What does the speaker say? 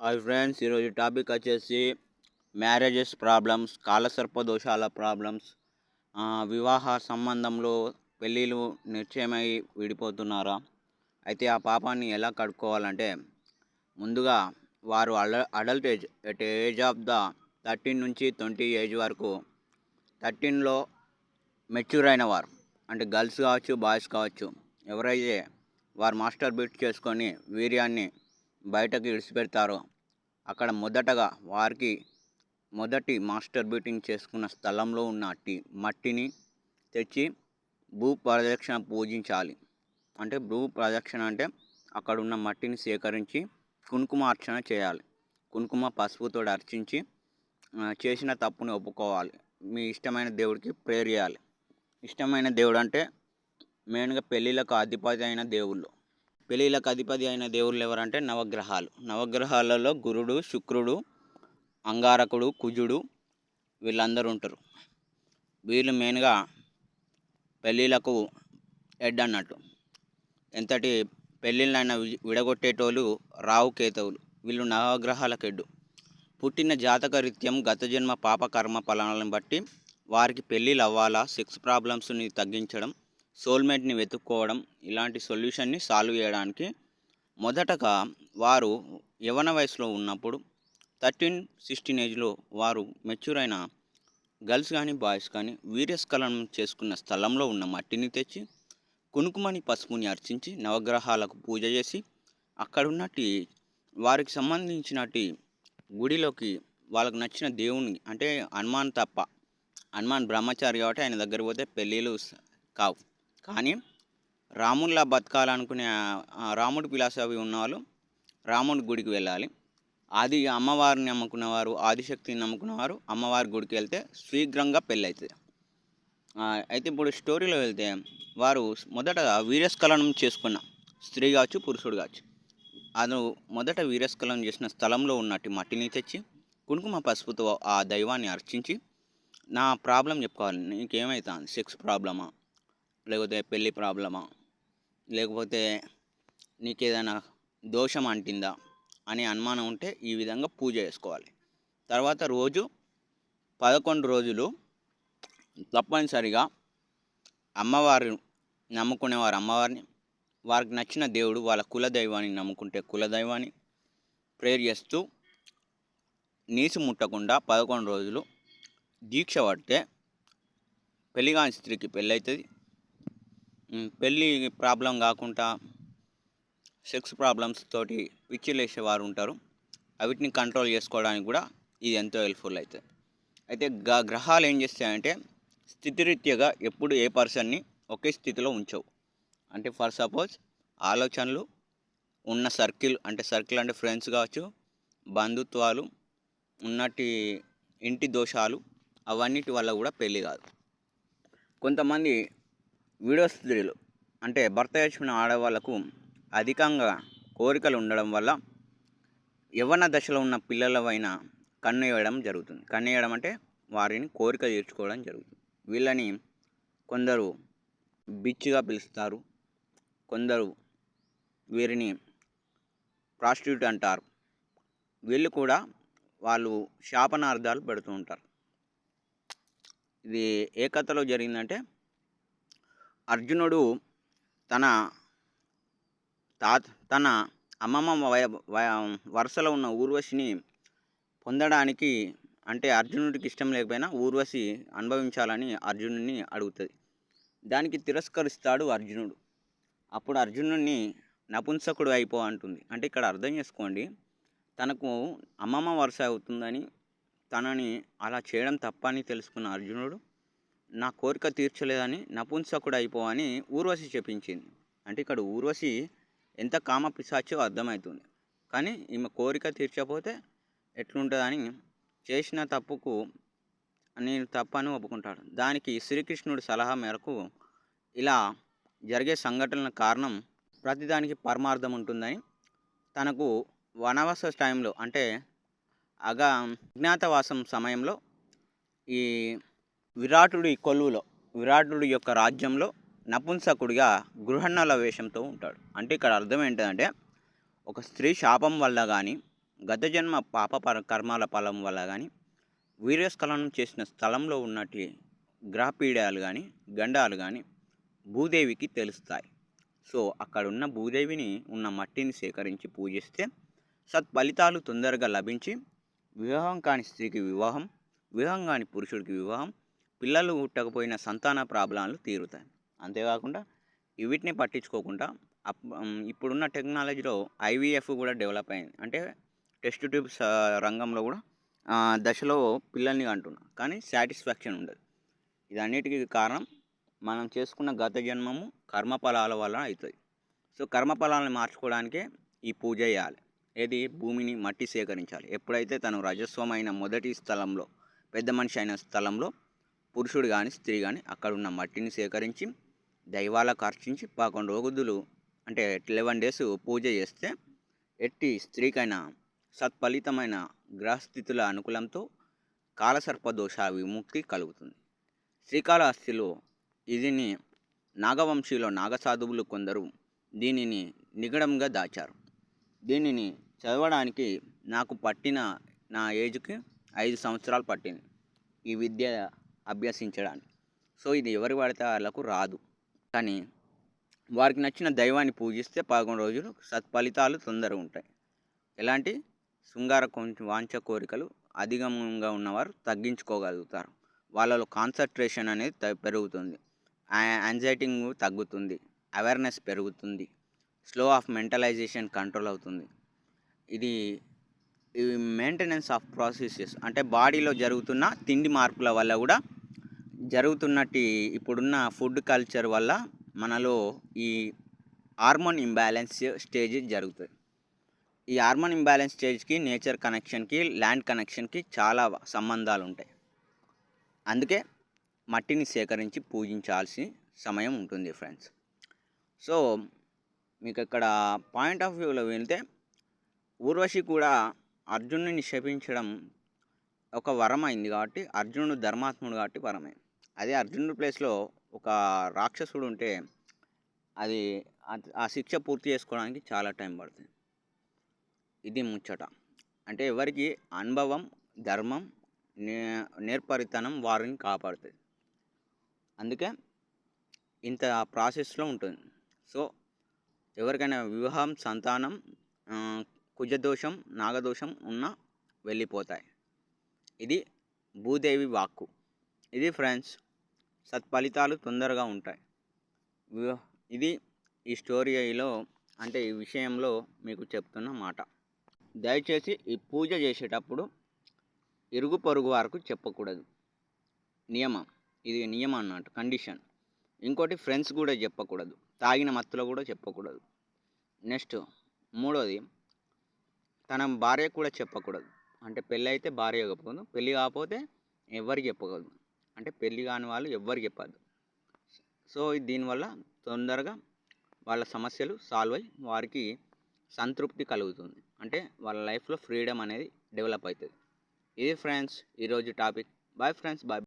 Hi friends, ఈరోజు topic వచ్చేసి marriages problems, కాలసర్ప దోషాల ప్రాబ్లమ్స్. వివాహ సంబంధంలో పెళ్ళిళ్ళు నిశ్చయమై విడిపోతున్నారా? అయితే ఆ పాపాన్ని ఎలా కడుక్కోవాలంటే, ముందుగా వారు adult age at age of the 13 నుంచి 20 ఏజ్ వరకు, 13లో మెచ్యూర్ అయిన వారు అంటే గర్ల్స్ కావచ్చు, బాయ్స్ కావచ్చు, ఎవరైతే వారు మాస్టర్ బీట్ చేసుకొని వీర్యాన్ని బయటకు ఇడిచిపెడతారో అక్కడ మొదటగా వారికి మొదటి మాస్టర్ బీటింగ్ చేసుకున్న స్థలంలో ఉన్న మట్టిని తెచ్చి భూ ప్రదక్షిణ పూజించాలి. అంటే భూ ప్రదక్షిణ అంటే అక్కడ ఉన్న మట్టిని సేకరించి కుంకుమార్చన చేయాలి. కుంకుమ పసుపుతో అర్చించి చేసిన తప్పుని ఒప్పుకోవాలి. మీ ఇష్టమైన దేవుడికి ప్రేయర్ చేయాలి. ఇష్టమైన దేవుడు అంటే మెయిన్గా పెళ్ళిళ్ళకు అధిపతి అయిన దేవుళ్ళు. పెళ్ళిళ్ళకు అధిపతి అయిన దేవుళ్ళు ఎవరంటే నవగ్రహాలు. నవగ్రహాలలో గురుడు, శుక్రుడు, అంగారకుడు, కుజుడు వీళ్ళందరూ ఉంటారు. వీళ్ళు మెయిన్గా పెళ్ళిళ్ళకు హెడ్ అన్నట్టు. ఎంతటి పెళ్ళిళ్ళైనా విడగొట్టేటోళ్ళు రావు, కేతవులు. వీళ్ళు నవగ్రహాలకు హెడ్. పుట్టిన జాతక రీత్యం గత జన్మ పాపకర్మ ఫలాలను బట్టి వారికి పెళ్ళిళ్ళు అవ్వాలా, సెక్స్ ప్రాబ్లమ్స్ని తగ్గించడం, సోల్మేట్ని వెతుక్కోవడం, ఇలాంటి సొల్యూషన్ని సాల్వ్ చేయడానికి మొదటగా వారు యవ్వన వయసులో ఉన్నప్పుడు 13-16 ఏజ్లో వారు మెచ్యూర్ అయిన గర్ల్స్ కానీ బాయ్స్ కానీ వీర్యస్ఖలనం చేసుకున్న స్థలంలో ఉన్న మట్టిని తెచ్చి కుంకుమని పసుపుని అర్చించి నవగ్రహాలకు పూజ చేసి అక్కడున్నటి వారికి సంబంధించినటి గుడిలోకి వాళ్ళకు నచ్చిన దేవుని అంటే హనుమాన్ బ్రహ్మచారి కాబట్టి ఆయన దగ్గర పోతే పెళ్ళిళ్ళు కావు. కానీ రాముల్లా బతకాలనుకునే రాముడి ఫిలాసఫీ ఉన్నవాళ్ళు రాముడి గుడికి వెళ్ళాలి. అమ్మవారిని నమ్ముకున్నవారు, ఆదిశక్తిని నమ్ముకున్నవారు అమ్మవారి గుడికి వెళ్తే శీఘ్రంగా పెళ్ళి అవుతుంది. అయితే ఇప్పుడు స్టోరీలో వెళ్తే వారు మొదట వీర్యస్ఖలనం చేసుకున్న స్త్రీ కావచ్చు, పురుషుడు కావచ్చు, అది మొదట వీర్యస్ఖలనం చేసిన స్థలంలో ఉన్నట్టు మట్టిని తెచ్చి కుంకుమ పసుపుతో ఆ దైవాన్ని అర్చించి నా ప్రాబ్లం చెప్పుకోవాలి. నీకేమవుతుంది? సెక్స్ ప్రాబ్లమా, లేకపోతే పెళ్ళి ప్రాబ్లమా, లేకపోతే నీకేదైనా దోషం అంటిందా అని అనుమానం ఉంటే ఈ విధంగా పూజ చేసుకోవాలి. తర్వాత రోజు 11 రోజులు తప్పనిసరిగా అమ్మవారు నమ్ముకునేవారు అమ్మవారిని, వారికి నచ్చిన దేవుడు వాళ్ళ కులదైవాన్ని నమ్ముకుంటే కులదైవాన్ని ప్రేయర్ చేస్తూ నీసు ముట్టకుండా 11 రోజులు దీక్ష పడితే పెళ్ళిగాని స్త్రీకి పెళ్ళి అవుతుంది. పెళ్ళి ప్రాబ్లం కాకుండా సెక్స్ ప్రాబ్లమ్స్ తోటి పిచ్చిలేసేవారు ఉంటారు. వీటిని కంట్రోల్ చేసుకోవడానికి కూడా ఇది ఎంతో హెల్ప్ఫుల్ అవుతుంది. అయితే గ్రహాలు ఏం చేస్తాయంటే స్థితిరీత్యగా ఎప్పుడు ఏ పర్సన్ని ఒకే స్థితిలో ఉంచవు. అంటే ఫర్ సపోజ్ ఆలోచనలు ఉన్న సర్కిల్ అంటే ఫ్రెండ్స్ కావచ్చు, బంధుత్వాలు, ఉన్నటి ఇంటి దోషాలు, అవన్నిటి వల్ల కూడా పెళ్ళి కాదు. కొంతమంది వీడియో స్త్రీలు అంటే భర్త చేసుకున్న ఆడవాళ్ళకు అధికంగా కోరికలు ఉండడం వల్ల యవ్వన దశలో ఉన్న పిల్లలపైన కన్నేయడం జరుగుతుంది. కన్నేయడం అంటే వారిని కోరిక తీర్చుకోవడం జరుగుతుంది. వీళ్ళని కొందరు బిచ్గా పిలుస్తారు, కొందరు వీరిని ప్రాస్టిట్యూట్ అంటారు. వీళ్ళు కూడా వాళ్ళు శాపనార్థాలు పెడుతూ ఉంటారు. ఇది ఏ కథలో జరిగిందంటే, అర్జునుడు తన అమ్మమ్మ వరుసలో ఉన్న ఊర్వశిని పొందడానికి, అంటే అర్జునుడికి ఇష్టం లేకపోయినా ఊర్వశి అనుభవించాలని అర్జునుడిని అడుగుతుంది. దానికి తిరస్కరిస్తాడు అర్జునుడు. అప్పుడు అర్జునుడిని నపుంసకుడు అయిపో అంటుంది. అంటే ఇక్కడ అర్థం చేసుకోండి, తనకు అమ్మమ్మ వరుస అవుతుందని తనని అలా చేయడం తప్పని తెలుసుకున్న అర్జునుడు నా కోరిక తీర్చలేదని నపుంసకుడు అయిపో అని ఊర్వశి చెప్పించింది. అంటే ఇక్కడ ఊర్వశి ఎంత కామ పిశాచో అర్థమవుతుంది. కానీ ఈమె కోరిక తీర్చకపోతే ఎట్లుంటుందని చేసిన తప్పుకు నేను తప్పని ఒప్పుకుంటాడు. దానికి శ్రీకృష్ణుడి సలహా మేరకు ఇలా జరిగే సంఘటనల కారణం ప్రతిదానికి పరమార్థం ఉంటుందని తనకు వనవాస టైంలో అంటే అజ్ఞాతవాసం సమయంలో ఈ విరాటుడి యొక్క రాజ్యంలో నపుంసకుడిగా గృహన్నల వేషంతో ఉంటాడు. అంటే ఇక్కడ అర్థం ఏంటంటే ఒక స్త్రీ శాపం వల్ల కానీ గత జన్మ కర్మాల ఫలం వల్ల కానీ, వీర్యస్ఖలనం చేసిన స్థలంలో ఉన్నటి గ్రహపీడాలు కానీ, గండాలు కానీ భూదేవికి తెలుస్తాయి. సో అక్కడున్న భూదేవిని ఉన్న మట్టిని సేకరించి పూజిస్తే సత్ఫలితాలు తొందరగా లభించి వివాహం కాని స్త్రీకి వివాహం, వివాహం కాని పురుషుడికి వివాహం, పిల్లలు పుట్టకపోయిన సంతాన ప్రాబ్లాలు తీరుతాయి. అంతేకాకుండా వీటిని పట్టించుకోకుండా ఇప్పుడున్న టెక్నాలజీలో ఐవీఎఫ్ కూడా డెవలప్ అయింది. అంటే టెస్ట్ ట్యూబ్స్ రంగంలో కూడా దశలో పిల్లల్ని కంటున్నారు, కానీ సాటిస్ఫాక్షన్ ఉండదు. ఇదన్నిటికీ కారణం మనం చేసుకున్న గత జన్మము కర్మఫలాల వల్ల అవుతుంది. సో కర్మఫలాలను మార్చుకోవడానికే ఈ పూజ చేయాలి. ఏది? భూమిని మట్టి సేకరించాలి. ఎప్పుడైతే తను రజస్వమైన మొదటి స్థలంలో, పెద్ద మనిషి అయిన స్థలంలో పురుషుడు కానీ స్త్రీ కానీ అక్కడున్న మట్టిని సేకరించి దైవాలకు అర్చించి 11 రోజులు అంటే 11 డేస్ పూజ చేస్తే ఎట్టి స్త్రీకైనా సత్ఫలితమైన గ్రహస్థితుల అనుకూలంతో కాలసర్పదోష విముక్తి కలుగుతుంది. శ్రీకాళహస్తిలో ఇదిని నాగవంశీలో నాగసాధువులు కొందరు దీనిని నిగడంగా దాచారు. దీనిని చదవడానికి నాకు పట్టిన నా ఏజ్కి 5 సంవత్సరాలు పట్టింది ఈ విద్య అభ్యసించడానికి. సో ఇది ఎవరి పడితే వాళ్ళకు రాదు, కానీ వారికి నచ్చిన దైవాన్ని పూజిస్తే 11 రోజులు సత్ఫలితాలు తొందరగా ఉంటాయి. ఎలాంటి శృంగార వాంఛ కోరికలు అధికంగా ఉన్నవారు తగ్గించుకోగలుగుతారు. వాళ్ళలో కాన్సన్ట్రేషన్ అనేది పెరుగుతుంది, యాంగ్జైటింగ్ తగ్గుతుంది, అవేర్నెస్ పెరుగుతుంది, స్లో ఆఫ్ మెంటలైజేషన్ కంట్రోల్ అవుతుంది. ఇది మెయింటెనెన్స్ ఆఫ్ ప్రాసెసెస్ అంటే బాడీలో జరుగుతున్న తిండి మార్పుల వల్ల కూడా జరుగుతున్నట్టు ఇప్పుడున్న ఫుడ్ కల్చర్ వల్ల మనలో ఈ హార్మోన్ ఇంబ్యాలెన్స్ స్టేజ్ జరుగుతుంది. ఈ హార్మోన్ ఇంబ్యాలెన్స్ స్టేజ్కి నేచర్ కనెక్షన్కి, ల్యాండ్ కనెక్షన్కి చాలా సంబంధాలు ఉంటాయి. అందుకే మట్టిని సేకరించి పూజించాల్సిన సమయం ఉంటుంది ఫ్రెండ్స్. సో మీకు ఇక్కడ పాయింట్ ఆఫ్ వ్యూలో వెళ్తే ఊర్వశి కూడా అర్జునుడిని శపించడం ఒక వరం అయింది కాబట్టి, అర్జునుడు ధర్మాత్ముడు కాబట్టి వరమైంది. అదే అర్జునుడి ప్లేస్లో ఒక రాక్షసుడు ఉంటే అది ఆ శిక్ష పూర్తి చేసుకోవడానికి చాలా టైం పడుతుంది. ఇది ముచ్చట. అంటే ఎవరికి అనుభవం, ధర్మం, నేర్పరితనం వారిని కాపాడుతుంది. అందుకే ఇంత ప్రాసెస్లో ఉంటుంది. సో ఎవరికైనా వివాహం, సంతానం, కుజదోషం, నాగదోషం ఉన్నా వెళ్ళిపోతాయి. ఇది భూదేవి వాక్కు. ఇది ఫ్రెండ్స్, సత్ఫలితాలు తొందరగా ఉంటాయి. ఇది ఈ స్టోరీలో అంటే ఈ విషయంలో మీకు చెప్తున్న మాట. దయచేసి ఈ పూజ చేసేటప్పుడు ఇరుగు పొరుగు వారికి చెప్పకూడదు. నియమం, ఇది నియమం అన్నట్టు, కండిషన్. ఇంకోటి ఫ్రెండ్స్ కూడా చెప్పకూడదు, తాగిన మత్తులో కూడా చెప్పకూడదు. నెక్స్ట్ మూడోది, తన భార్య కూడా చెప్పకూడదు. అంటే పెళ్ళి అయితే భార్య చెప్పకూడదు, పెళ్ళి కాకపోతే ఎవరికి చెప్పకూడదు. అంటే పెళ్ళి కాని వాళ్ళు ఎవ్వరికి చెప్పద్దు. సో దీనివల్ల తొందరగా వాళ్ళ సమస్యలు సాల్వ్ అయ్యి వారికి సంతృప్తి కలుగుతుంది. అంటే వాళ్ళ లైఫ్లో ఫ్రీడమ్ అనేది డెవలప్ అవుతుంది. ఇది ఫ్రెండ్స్ ఈరోజు టాపిక్. Bye friends, bye.